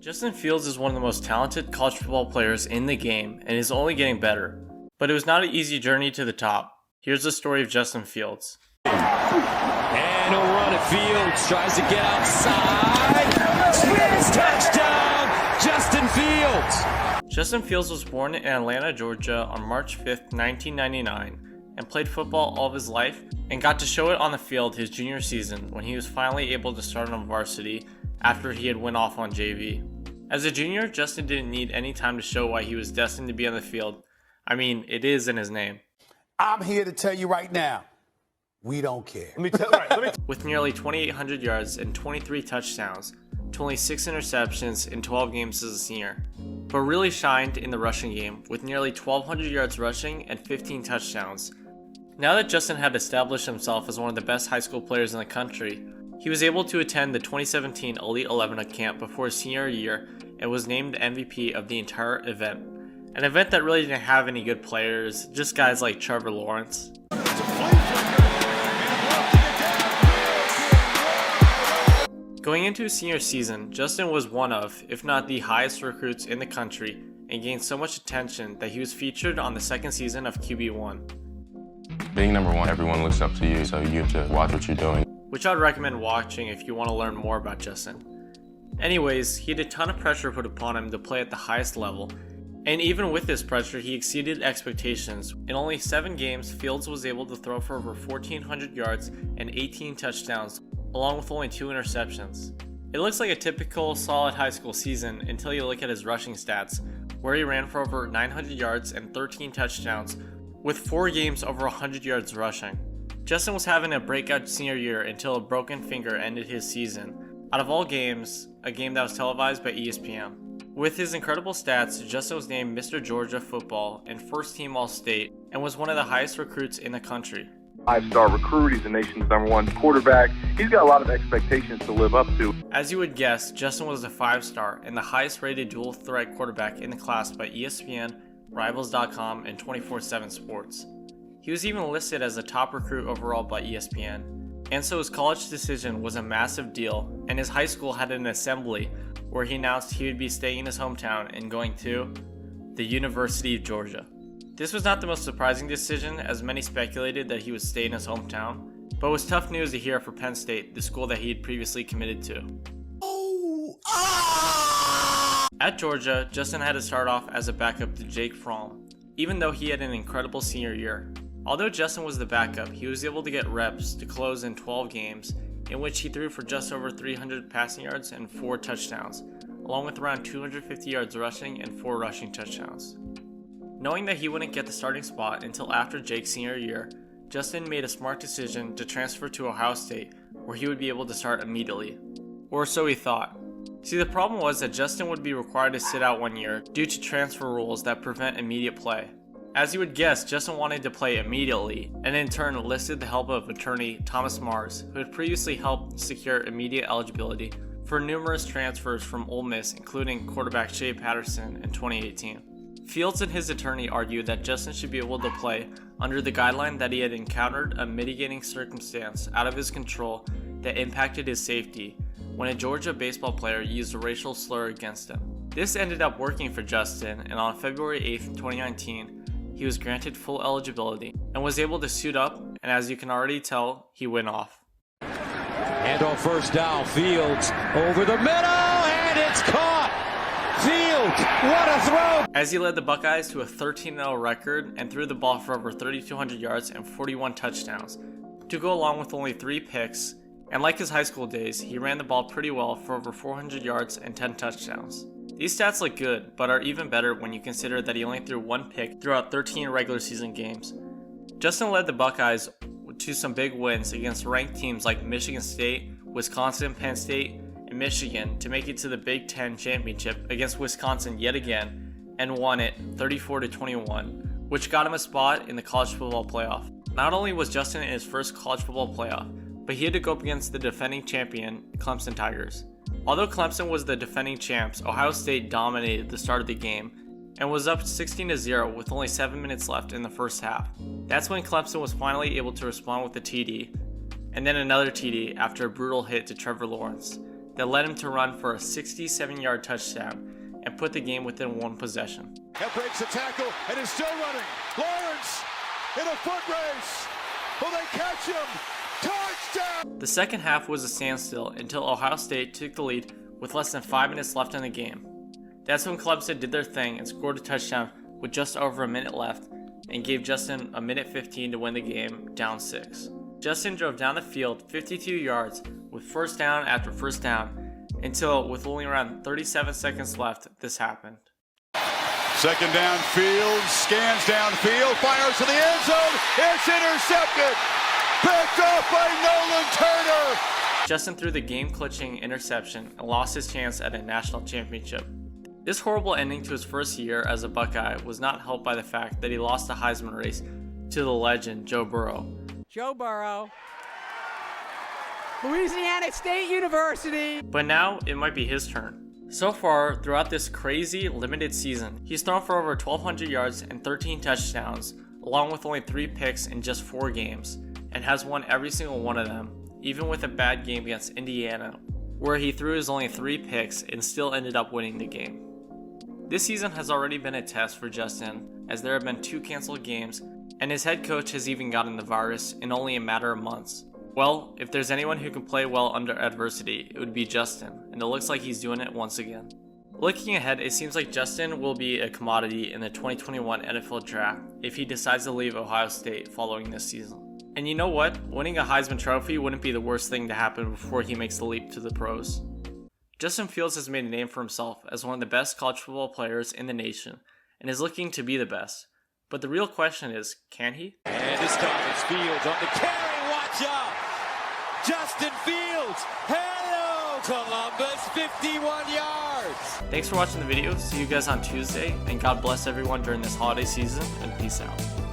Justin Fields is one of the most talented college football players in the game and is only getting better. But it was not an easy journey to the top. Here's the story of Justin Fields. And he'll run at Fields, tries to get outside. Spins, touchdown, Justin Fields. Justin Fields was born in Atlanta, Georgia on March 5th, 1999, and played football all of his life and got to show it on the field his junior season when he was finally able to start on varsity after he had went off on JV. As a junior, Justin didn't need any time to show why he was destined to be on the field. I mean, it is in his name. I'm here to tell you right now, we don't care. With nearly 2,800 yards and 23 touchdowns to only 6 interceptions in 12 games as a senior, but really shined in the rushing game with nearly 1,200 yards rushing and 15 touchdowns. Now that Justin had established himself as one of the best high school players in the country, he was able to attend the 2017 Elite 11 camp before his senior year and was named MVP of the entire event. An event that really didn't have any good players, just guys like Trevor Lawrence. Going into his senior season, Justin was one of, if not the highest recruits in the country and gained so much attention that he was featured on the second season of QB1. Being number one, everyone looks up to you, so you have to watch what you're doing. Which I'd recommend watching if you want to learn more about Justin. Anyways, he had a ton of pressure put upon him to play at the highest level, and even with this pressure, he exceeded expectations. In only 7 games, Fields was able to throw for over 1,400 yards and 18 touchdowns, along with only 2 interceptions. It looks like a typical solid high school season until you look at his rushing stats, where he ran for over 900 yards and 13 touchdowns, with 4 games over 100 yards rushing. Justin was having a breakout senior year until a broken finger ended his season. Out of all games, a game that was televised by ESPN. With his incredible stats, Justin was named Mr. Georgia Football and first team All-State and was one of the highest recruits in the country. 5-star recruit, he's the nation's #1 quarterback. He's got a lot of expectations to live up to. As you would guess, Justin was a 5-star and the highest rated dual threat quarterback in the class by ESPN, Rivals.com, and 24/7 Sports. He was even listed as a top recruit overall by ESPN, and so his college decision was a massive deal, and his high school had an assembly where he announced he would be staying in his hometown and going to the University of Georgia. This was not the most surprising decision, as many speculated that he would stay in his hometown, but it was tough news to hear for Penn State, the school that he had previously committed to. At Georgia, Justin had to start off as a backup to Jake Fromm, even though he had an incredible senior year. Although Justin was the backup, he was able to get reps to close in 12 games, in which he threw for just over 300 passing yards and 4 touchdowns, along with around 250 yards rushing and 4 rushing touchdowns. Knowing that he wouldn't get the starting spot until after Jake's senior year, Justin made a smart decision to transfer to Ohio State, where he would be able to start immediately. Or so he thought. See, the problem was that Justin would be required to sit out 1 year due to transfer rules that prevent immediate play. As you would guess, Justin wanted to play immediately, and in turn enlisted the help of attorney Thomas Mars, who had previously helped secure immediate eligibility for numerous transfers from Ole Miss, including quarterback Shea Patterson in 2018. Fields and his attorney argued that Justin should be able to play under the guideline that he had encountered a mitigating circumstance out of his control that impacted his safety when a Georgia baseball player used a racial slur against him. This ended up working for Justin, and on February 8th, 2019, he was granted full eligibility and was able to suit up, and as you can already tell, he went off. And on first down, Fields over the middle, and it's caught! Fields, what a throw! As he led the Buckeyes to a 13-0 record and threw the ball for over 3,200 yards and 41 touchdowns, to go along with only 3 picks, and like his high school days, he ran the ball pretty well for over 400 yards and 10 touchdowns. These stats look good, but are even better when you consider that he only threw 1 pick throughout 13 regular season games. Justin led the Buckeyes to some big wins against ranked teams like Michigan State, Wisconsin, Penn State, and Michigan to make it to the Big Ten championship against Wisconsin yet again, and won it 34-21, which got him a spot in the college football playoff. Not only was Justin in his first college football playoff, but he had to go up against the defending champion, Clemson Tigers. Although Clemson was the defending champs, Ohio State dominated the start of the game and was up 16-0 with only 7 minutes left in the first half. That's when Clemson was finally able to respond with a TD, and then another TD after a brutal hit to Trevor Lawrence. that led him to run for a 67-yard touchdown and put the game within one possession. That breaks the tackle and is still running. Lawrence in a foot race. Will they catch him? Touchdown! The second half was a standstill until Ohio State took the lead with less than 5 minutes left in the game. That's when Clemson did their thing and scored a touchdown with just over a minute left and gave Justin a minute 15 to win the game, down 6. Justin drove down the field 52 yards with first down after first down until, with only around 37 seconds left, this happened. Second down, Fields scans downfield, fires to the end zone. It's intercepted. Picked off by Nolan Turner. Justin threw the game-clutching interception and lost his chance at a national championship. This horrible ending to his first year as a Buckeye was not helped by the fact that he lost the Heisman race to the legend Joe Burrow. Joe Burrow, Louisiana State University. But now it might be his turn. So far, throughout this crazy limited season, he's thrown for over 1,200 yards and 13 touchdowns, along with only 3 picks in just 4 games, and has won every single one of them, even with a bad game against Indiana, where he threw his only 3 picks and still ended up winning the game. This season has already been a test for Justin, as there have been 2 canceled games, and his head coach has even gotten the virus in only a matter of months. Well, if there's anyone who can play well under adversity, it would be Justin, and it looks like he's doing it once again. Looking ahead, it seems like Justin will be a commodity in the 2021 NFL Draft if he decides to leave Ohio State following this season. And you know what? Winning a Heisman Trophy wouldn't be the worst thing to happen before he makes the leap to the pros. Justin Fields has made a name for himself as one of the best college football players in the nation, and is looking to be the best. But the real question is, can he? And this time it's Fields on the carry. Watch out! Justin Fields! Hello, Columbus! 51 yards! Thanks for watching the video. See you guys on Tuesday, and God bless everyone during this holiday season, and peace out.